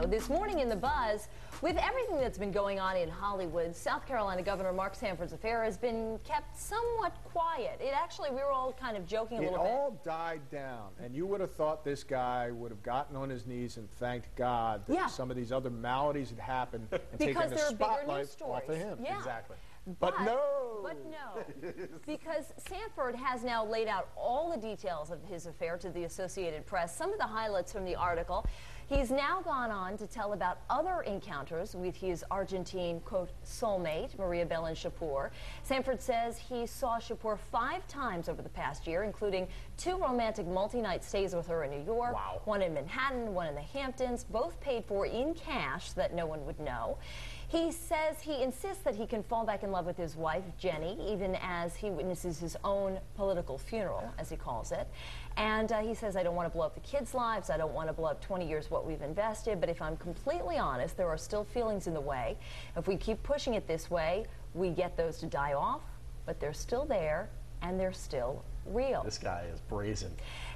though. This morning in The Buzz, with everything that's been going on in Hollywood, South Carolina Governor Mark Sanford's affair has been kept somewhat quiet. We were all kind of joking a little bit. It all died down, and you would have thought this guy would have gotten on his knees and thanked God that some of these other maladies had happened and taken the spotlight off of him. Yeah. Exactly. But no, because Sanford has now laid out all the details of his affair to the Associated Press. Some of the highlights from the article. He's now gone on to tell about other encounters with his Argentine, quote, soulmate, Maria Belén Shapur. Sanford says he saw Shapur 5 times over the past year, including 2 romantic multi-night stays with her in New York, one in Manhattan, one in the Hamptons, both paid for in cash so that no one would know. He says he insists that he can fall back in love with his wife, Jenny, even as he witnesses his own political funeral, as he calls it. And he says, I don't want to blow up the kids' lives. I don't want to blow up 20 years what we've invested. But if I'm completely honest, there are still feelings in the way. If we keep pushing it this way, we get those to die off. But they're still there, and they're still real. This guy is brazen.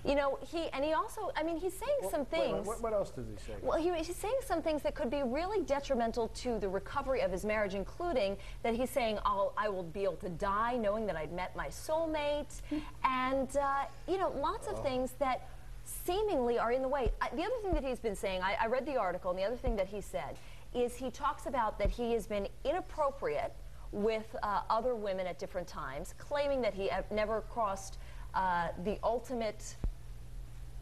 You know, he's saying some things. What else does he say? Well, he's saying some things that could be really detrimental to the recovery of his marriage, including that he's saying, I will be able to die knowing that I'd met my soulmate, and, lots of things that seemingly are in the way. The other thing that he's been saying, I read the article, and the other thing that he said is he talks about that he has been inappropriate with other women at different times, claiming that he never crossed the ultimate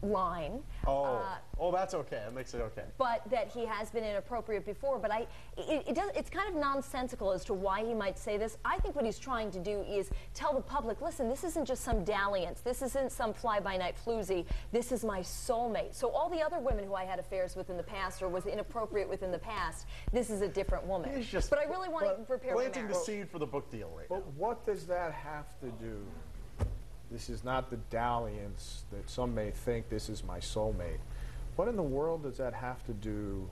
line. That's okay. That makes it okay. But that he has been inappropriate before. But it's kind of nonsensical as to why he might say this. I think what he's trying to do is tell the public, listen, this isn't just some dalliance. This isn't some fly-by-night floozy. This is my soulmate. So all the other women who I had affairs with in the past or was inappropriate with in the past, this is a different woman. But I really want to prepare my marriage. Planting the seed for the book deal right now. But what does that have to do? This is not the dalliance that some may think this is my soulmate. What in the world does that have to do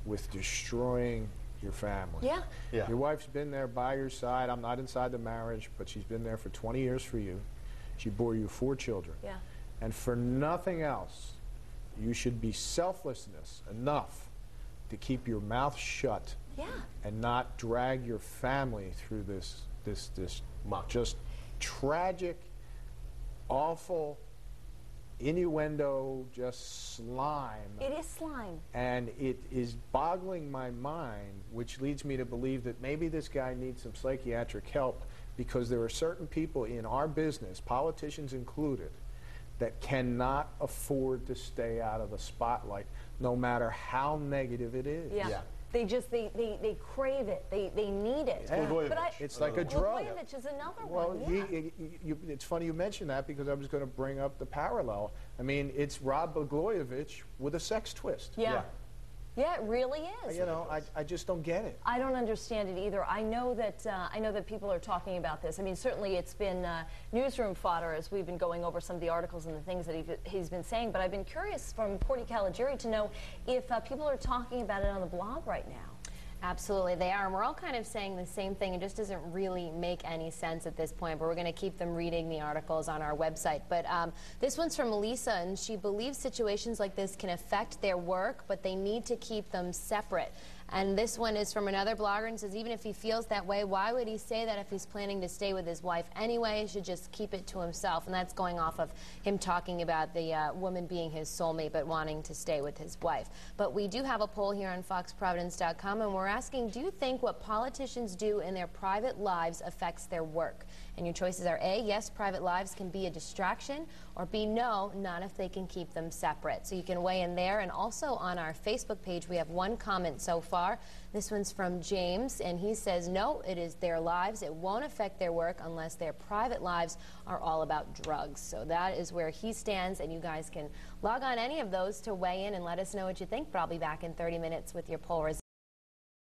with destroying your family? Yeah. Your wife's been there by your side. I'm not inside the marriage, but she's been there for 20 years for you. She bore you 4 children. Yeah. And for nothing else, you should be selflessness enough to keep your mouth shut and not drag your family through this just tragic, awful innuendo, just slime. It is slime. And it is boggling my mind, which leads me to believe that maybe this guy needs some psychiatric help, because there are certain people in our business, politicians included, that cannot afford to stay out of the spotlight, no matter how negative it is. Yeah. They crave it. They need it. Yeah. It's like a drug. Blagojevich is another one. It's funny you mentioned that, because I was going to bring up the parallel. I mean, it's Rod Blagojevich with a sex twist. Yeah, it really is. You know, I just don't get it. I don't understand it either. I know that people are talking about this. I mean, certainly it's been newsroom fodder as we've been going over some of the articles and the things that he's been saying. But I've been curious from Courtney Caligari to know if people are talking about it on the blog right now. Absolutely, they are. And we're all kind of saying the same thing. It just doesn't really make any sense at this point, but we're going to keep them reading the articles on our website. But this one's from Lisa, and she believes situations like this can affect their work, but they need to keep them separate. And this one is from another blogger and says, even if he feels that way, why would he say that if he's planning to stay with his wife anyway? He should just keep it to himself. And that's going off of him talking about the woman being his soulmate but wanting to stay with his wife. But we do have a poll here on FoxProvidence.com, and we're asking, do you think what politicians do in their private lives affects their work? And your choices are A, yes, private lives can be a distraction, or B, no, not if they can keep them separate. So you can weigh in there. And also on our Facebook page, we have one comment so far. This one's from James, and he says, no, it is their lives. It won't affect their work unless their private lives are all about drugs. So that is where he stands, and you guys can log on any of those to weigh in and let us know what you think. But I'll be back in 30 minutes with your poll results.